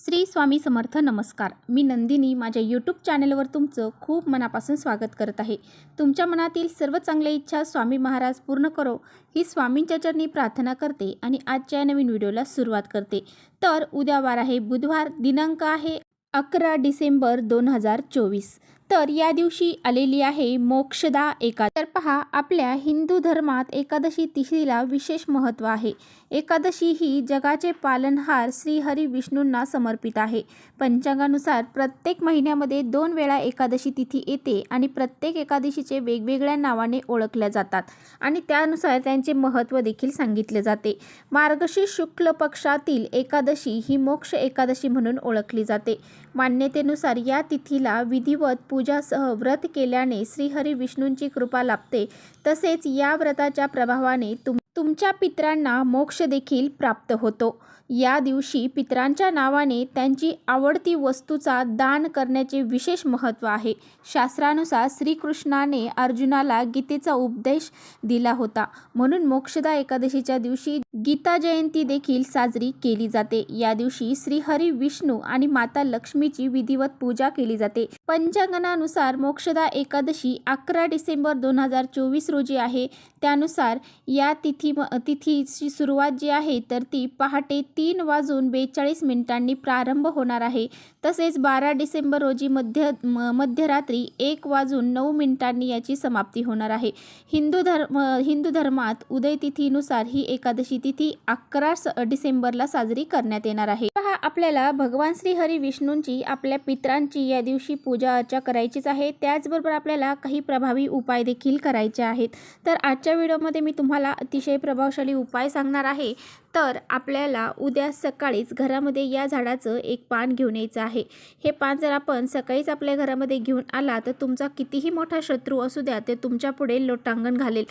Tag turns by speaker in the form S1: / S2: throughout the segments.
S1: श्री स्वामी समर्थ. नमस्कार. मी नंदिनी माझ्या यूट्यूब चॅनलवर तुमचं खूप मनापासून स्वागत करत आहे. तुमच्या मनातील सर्व चांगल्या इच्छा स्वामी महाराज पूर्ण करो ही स्वामींच्या चरणी प्रार्थना करते आणि आजच्या नवीन व्हिडिओला सुरुवात करते. तर उद्या वार आहे बुधवार, दिनांक आहे 11 डिसेंबर 2024. तर या दिवशी आलेली आहे मोक्षदा एकादशी. तर पहा, आपल्या हिंदू धर्मात एकादशी तिथीला विशेष महत्त्व आहे. एकादशी ही जगाचे पालनहार श्री हरी विष्णूंना समर्पित आहे. पंचांगानुसार प्रत्येक महिन्यामध्ये 2 वेळा एकादशी तिथी येते आणि प्रत्येक एकादशीचे वेगवेगळ्या नावाने ओळखल्या जातात आणि त्यानुसार त्यांचे महत्त्व देखील सांगितले जाते. मार्गशीर्ष शुक्ल पक्षातील एकादशी ही मोक्ष एकादशी म्हणून ओळखली जाते. मान्यतेनुसार या तिथीला विधिवत पूजासह व्रत केल्याने श्रीहरी विष्णूंची कृपा लाभते. तसेच या व्रताच्या प्रभावाने तुमच्या पितरांना मोक्ष देखील प्राप्त होतो. या दिवशी पितरांच्या नावाने त्यांची आवडती वस्तूचा दान करण्याचे विशेष महत्त्व आहे. शास्त्रानुसार श्रीकृष्णाने अर्जुनाला गीतेचा उपदेश दिला होता, म्हणून मोक्षदा एकादशीच्या दिवशी गीता जयंती देखील साजरी केली जाते. या दिवशी श्रीहरी विष्णू आणि माता लक्ष्मीची विधिवत पूजा केली जाते. पंचांगानुसार मोक्षदा एकादशी 11 डिसेंबर 2024 रोजी आहे. त्यानुसार या तिथीची सुरुवात जी आहे तर ती पहाटे 3:42 प्रारंभ होणार आहे. तसेच 12 डिसेंबर रोजी मध्यरात्री 1:09 याची समाप्ती होणार आहे. हिंदू धर्मात उदय तिथीनुसार ही एकादशी तिथी 11 डिसेंबरला साजरी करण्यात येणार आहे. पहा, आपल्याला भगवान श्री हरी विष्णूंची आपल्या पितरांची या दिवशी पूजा अर्चा करायचीच आहे. त्याचबरोबर आपल्याला काही प्रभावी उपाय देखील करायचे आहेत. तर आजच्या व्हिडिओमध्ये मी तुम्हाला अतिशय प्रभावशाली उपाय सांगणार आहे. तर आपल्याला उद्या सकाळीच घरामध्ये या झाडाचं एक पान घेऊन यायचं आहे. हे पान जर आपण सकाळीच आपल्या घरामध्ये घेऊन आला तर तुमचा कितीही मोठा शत्रू असू द्या ते तुमच्या पुढे लोटांगण घालेल.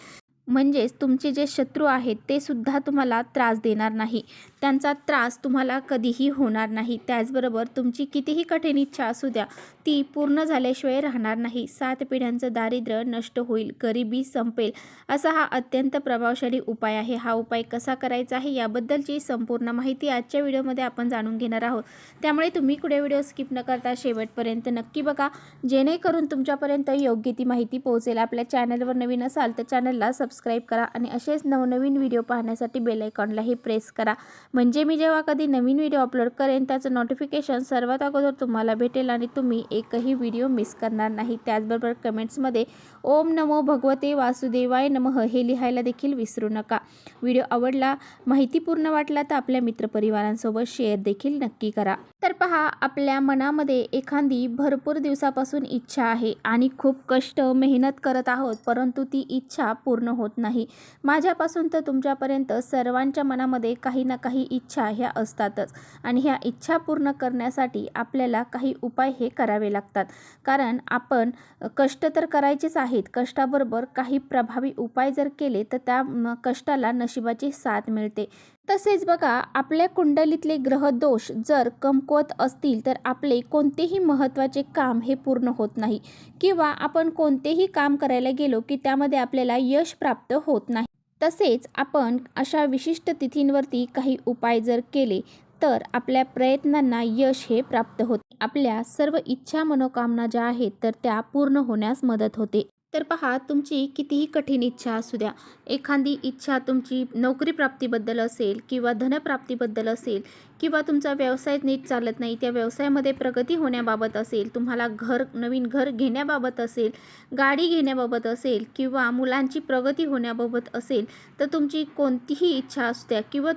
S1: म्हणजेच तुमचे जे शत्रू आहेत ते सुद्धा तुम्हाला त्रास देणार नाही. त्यांचा त्रास तुम्हाला कधीही होणार नाही. त्याचबरोबर तुमची कितीही कठीण इच्छा असू द्या ती पूर्ण झाल्याशिवाय राहणार नाही. 7 पिढ्यांचं दारिद्र्य नष्ट होईल, गरिबी संपेल, असा हा अत्यंत प्रभावशाली उपाय आहे. हा उपाय कसा करायचा आहे याबद्दलची संपूर्ण माहिती आजच्या व्हिडिओमध्ये आपण जाणून घेणार आहोत. त्यामुळे तुम्ही कुठे व्हिडिओ स्किप न करता शेवटपर्यंत नक्की बघा, जेणेकरून तुमच्यापर्यंत योग्य ती माहिती पोहोचेल. आपल्या चॅनलवर नवीन असाल तर चॅनलला सबस्क्राईब करा आणि असेच नवनवीन व्हिडिओ पाहण्यासाठी बेल आयकॉनलाही प्रेस करा. म्हणजे मी जेव्हा कधी नवीन व्हिडिओ अपलोड करेन त्याचं नोटिफिकेशन सर्वात अगोदर तुम्हाला भेटेल आणि तुम्ही एकही व्हिडिओ मिस करणार नाही. त्याचबरोबर कमेंट्समध्ये ओम नमो भगवते वासुदेवाय नमः हे लिहायला देखील विसरू नका. व्हिडिओ आवडला, माहितीपूर्ण वाटला तर आपल्या मित्रपरिवारांसोबत शेअर देखील नक्की करा. तर पहा, आपल्या मनामध्ये एखादी भरपूर दिवसापासून इच्छा आहे आणि खूप कष्ट मेहनत करत आहोत, परंतु ती इच्छा पूर्ण होत नाही. माझ्यापासून तर तुमच्यापर्यंत सर्वांच्या मनामध्ये काही ना काही इच्छा ह्या असतातच आणि ह्या इच्छा पूर्ण करण्यासाठी आपल्याला काही उपाय हे करावे लागतात. कारण आपण कष्ट तर करायचेच आहेत, कष्टाबरोबर काही प्रभावी उपाय जर केले तर त्या कष्टाला नशिबाची साथ मिळते. तसेच बघा, आपल्या कुंडलीतले ग्रह दोष जर कमकुवत असतील तर आपले कोणतेही महत्त्वाचे काम हे पूर्ण होत नाही किंवा आपण कोणतेही काम करायला गेलो की त्यामध्ये आपल्याला यश प्राप्त होत नाही. तसेच आपण अशा विशिष्ट तिथींवरती काही उपाय जर केले तर आपल्या प्रयत्नांना यश हे प्राप्त होते. आपल्या सर्व इच्छा मनोकामना ज्या आहेत तर त्या पूर्ण होण्यास मदत होते. तर पहा, तुमची कितीही कठीण इच्छा असू द्या, एखादी इच्छा तुमची नोकरी प्राप्तीबद्दल असेल किंवा धनप्राप्तीबद्दल असेल किंवा तुमचा व्यवसाय नीट चालत नाही त्या व्यवसायामध्ये प्रगती होण्याबाबत असेल, तुम्हाला नवीन घर घेण्याबाबत असेल, गाडी घेण्याबाबत असेल किंवा मुलांची प्रगती होण्याबाबत असेल, तर तुमची कोणतीही इच्छा असू द्या किंवा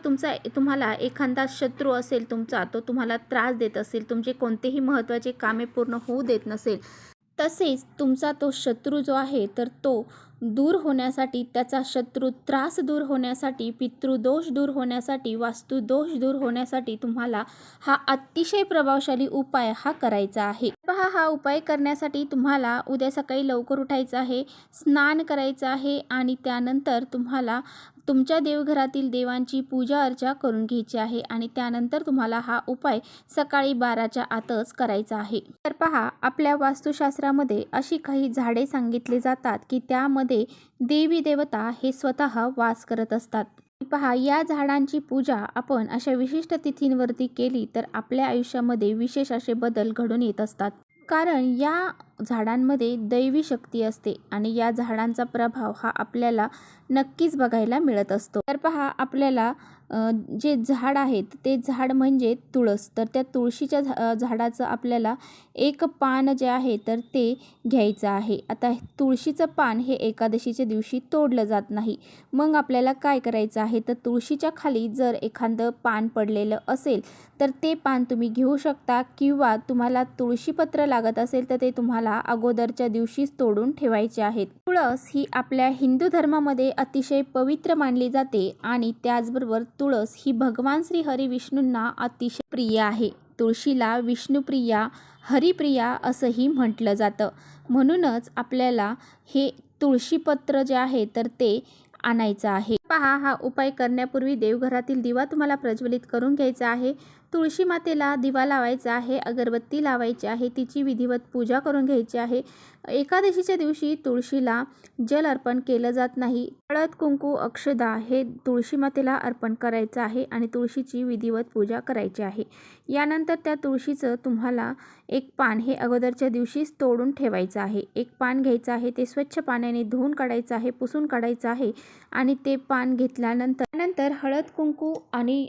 S1: तुम्हाला एखादा शत्रू असेल तुमचा, तो तुम्हाला त्रास देत असेल, तुमचे कोणतेही महत्त्वाचे कामे पूर्ण होऊ देत नसेल, तसेच तुमचा तो शत्रू जो आहे तर तो दूर होण्यासाठी, त्याचा शत्रू त्रास दूर होण्यासाठी, पितृदोष दूर होण्यासाठी, वास्तुदोष दूर होण्यासाठी तुम्हाला हा अतिशय प्रभावशाली उपाय हा करायचा आहे. पहा, हा उपाय करण्यासाठी तुम्हाला उद्या सकाळी लवकर उठायचं आहे, स्नान करायचं आहे आणि त्यानंतर तुम्हाला तुमच्या देवघरातील देवांची पूजा अर्चा करून घ्यायची आहे आणि त्यानंतर तुम्हाला हा उपाय सकाळी 12च्या आतच करायचा आहे. तर पहा, आपल्या वास्तुशास्त्रामध्ये अशी काही झाडे सांगितली जातात की त्यामध्ये देवी देवता हे स्वतः वास करत असतात. पहा, या झाडांची पूजा आपण अशा विशिष्ट तिथींवरती केली तर आपल्या आयुष्यामध्ये विशेष असे बदल घडून येत असतात. कारण या झाडांमध्ये दैवी शक्ती असते आणि या झाडांचा प्रभाव हा आपल्याला नक्कीच बघायला मिळत असतो. तर पहा, आपल्याला जे झाड आहेत ते झाड म्हणजे तुळस. तर त्या तुळशीच्या झाडाचं आपल्याला एक पान जे आहे तर ते घ्यायचं आहे. आता तुळशीचं पान हे एकादशीच्या दिवशी तोडलं जात नाही. मग आपल्याला काय करायचं आहे, तर तुळशीच्या खाली जर एखादं पान पडलेलं असेल तर ते पान तुम्ही घेऊ शकता, किंवा तुम्हाला तुळशीपत्र लागत असेल तर ते तुम्हाला अगोदरच्या दिवशीच तोडून ठेवायचे आहेत. तुळस ही आपल्या हिंदू धर्मामध्ये अतिशय पवित्र मानली जाते आणि त्याचबरोबर तुळस ही भगवान श्री हरी विष्णूंना अतिशय प्रिय आहे. तुळशीला विष्णुप्रिया, हरिप्रिया असंही म्हटलं जातं. म्हणूनच आपल्याला हे तुळशीपत्र जे आहे तर ते आणायचं आहे. पहा, हा उपाय करण्यापूर्वी देवघरातील दिवा तुम्हाला प्रज्वलित करून घ्यायचा आहे. तुळशी मातेला दिवा लावायचा आहे, अगरबत्ती लावायची आहे, तिची विधिवत पूजा करून घ्यायची आहे. एकादशीच्या दिवशी तुळशीला जल अर्पण केलं जात नाही. हळद, कुंकू, अक्षदा हे तुळशी मातेला अर्पण करायचं आहे आणि तुळशीची विधिवत पूजा करायची आहे. यानंतर त्या तुळशीचं तुम्हाला एक पान हे अगोदरच्या दिवशीच तोडून ठेवायचं आहे. एक पान घ्यायचं आहे, ते स्वच्छ पाण्याने धुवून काढायचं आहे, पुसून काढायचं आहे आणि ते पान घेतल्यानंतर हळद, कुंकू आणि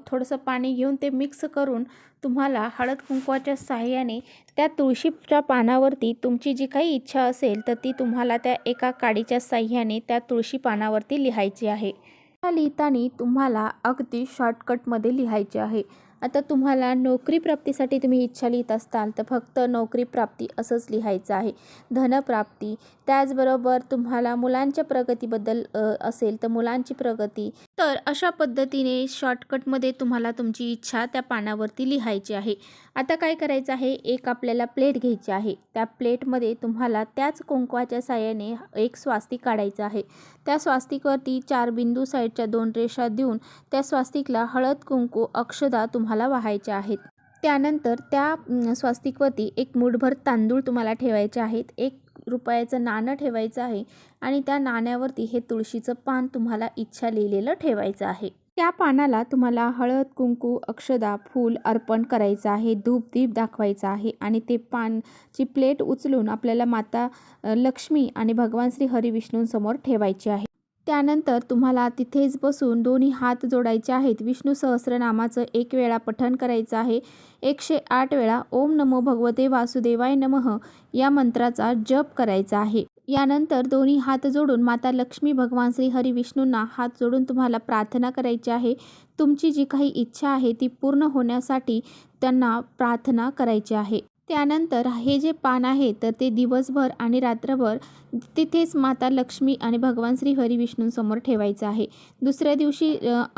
S1: थोडंसं पाणी घेऊन ते मिक्स करून तुम्हाला हळद कुंकवाच्या साहाय्याने त्या तुळशीच्या पानावरती तुमची जी काही इच्छा असेल तर ती तुम्हाला त्या एका काडीच्या साहाय्याने त्या तुळशी पानावरती लिहायची आहे. लिहिताना तुम्हाला अगदी शॉर्टकटमध्ये लिहायचे आहे. आता तुम्हाला नोकरी प्राप्तीसाठी तुम्ही इच्छा लिहित असाल तर फक्त नोकरी प्राप्ती असंच लिहायचं आहे. धनप्राप्ती, त्याचबरोबर तुम्हाला मुलांच्या प्रगतीबद्दल असेल तर मुलांची प्रगती. तर अशा पद्धतीने शॉर्टकटमध्ये तुम्हाला तुमची इच्छा त्या पानावरती लिहायची आहे. आता काय करायचं आहे, एक आपल्याला प्लेट घ्यायची आहे. त्या प्लेटमध्ये तुम्हाला त्याच कुंकवाच्या साहाय्याने एक स्वास्तिक काढायचं आहे. त्या स्वास्तिकवरती 4 बिंदू साईडच्या 2 रेषा देऊन त्या स्वास्तिकला हळद, कुंकू, अक्षदा तुम्हाला वाहायच्या आहेत. त्यानंतर त्या स्वास्तिकवरती एक मूठभर तांदूळ तुम्हाला ठेवायचे आहेत. ₹1 नाणं ठेवायचं आहे आणि त्या नाण्यावरती हे तुळशीचं पान तुम्हाला इच्छा लिहिलेलं ठेवायचं आहे. त्या पानाला तुम्हाला हळद, कुंकू, अक्षदा, फूल अर्पण करायचं आहे. धूप-दीप दाखवायचा आहे आणि ते पानची प्लेट उचलून आपल्याला माता लक्ष्मी आणि भगवान श्री हरिविष्णूंसमोर ठेवायची आहे. त्यानंतर तुम्हाला तिथेच बसून दोन्ही हात जोडायचे आहेत. विष्णू सहस्रनामाचं 1 वेळा पठण करायचं आहे. 108 वेळा ओम नमो भगवते वासुदेवाय नमः या मंत्राचा जप करायचा आहे. यानंतर दोन्ही हात जोडून माता लक्ष्मी, भगवान श्री हरी विष्णूंना हात जोडून तुम्हाला प्रार्थना करायची आहे. तुमची जी काही इच्छा आहे ती पूर्ण होण्यासाठी त्यांना प्रार्थना करायची आहे. त्यानंतर हे जे पान आहे तर ते दिवसभर आणि रात्रभर तिथेच माता लक्ष्मी आणि भगवान श्री हरी विष्णूंसमोर ठेवायचं आहे. दुसऱ्या दिवशी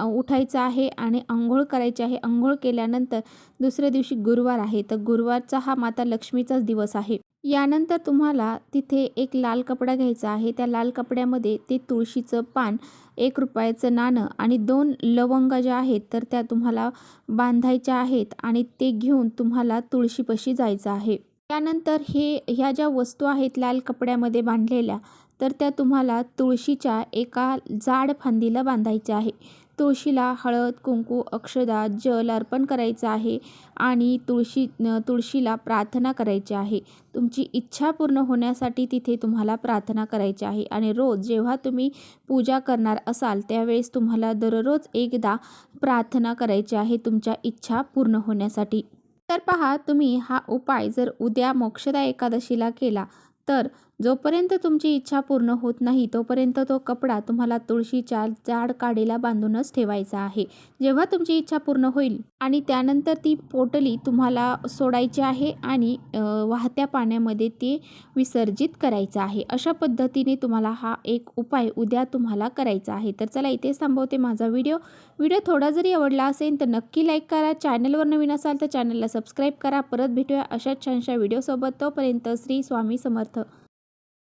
S1: उठायचं आहे आणि अंघोळ करायची आहे. अंघोळ केल्यानंतर दुसऱ्या दिवशी गुरुवार आहे, तर गुरुवारचा हा माता लक्ष्मीचाच दिवस आहे. यानंतर तुम्हाला तिथे एक लाल कपडा घ्यायचा आहे. त्या लाल कपड्यामध्ये ते तुळशीचं पान, ₹1 नाणं आणि 2 लवंगा ज्या आहेत तर त्या तुम्हाला बांधायच्या आहेत आणि ते घेऊन तुम्हाला तुळशीपाशी जायचं आहे. त्यानंतर ह्या ज्या वस्तू आहेत लाल कपड्यामध्ये बांधलेल्या तर त्या तुम्हाला तुळशीच्या एका जाड फांदीला बांधायच्या आहे. तुळशीला हळद, कुंकू, अक्षदा, जल अर्पण करायचं आहे आणि तुळशीला प्रार्थना करायची आहे. तुमची इच्छा पूर्ण होण्यासाठी तिथे तुम्हाला प्रार्थना करायची आहे आणि रोज जेव्हा तुम्ही पूजा करणार असाल त्यावेळेस तुम्हाला दररोज एकदा प्रार्थना करायची आहे तुमच्या इच्छा पूर्ण होण्यासाठी. तर पहा, तुम्ही हा उपाय जर उद्या मोक्षदा एकादशीला केला तर जोपर्यंत तुमची इच्छा पूर्ण होत नाही तोपर्यंत तो कपडा तुम्हाला तुळशीच्या जाड काडीला बांधूनच ठेवायचा आहे. जेव्हा तुमची इच्छा पूर्ण होईल आणि त्यानंतर ती पोटली तुम्हाला सोडायची आहे आणि वाहत्या पाण्यामध्ये ते विसर्जित करायचं आहे. अशा पद्धतीने तुम्हाला हा एक उपाय उद्या तुम्हाला करायचा आहे. तर चला, इथेच थांबवते माझा व्हिडिओ थोडा जरी आवडला असेल तर नक्की लाईक करा. चॅनलवर नवीन असाल तर चॅनलला सबस्क्राईब करा. परत भेटूया अशाच छानशा व्हिडिओसोबत. तोपर्यंत श्री स्वामी समर्थ.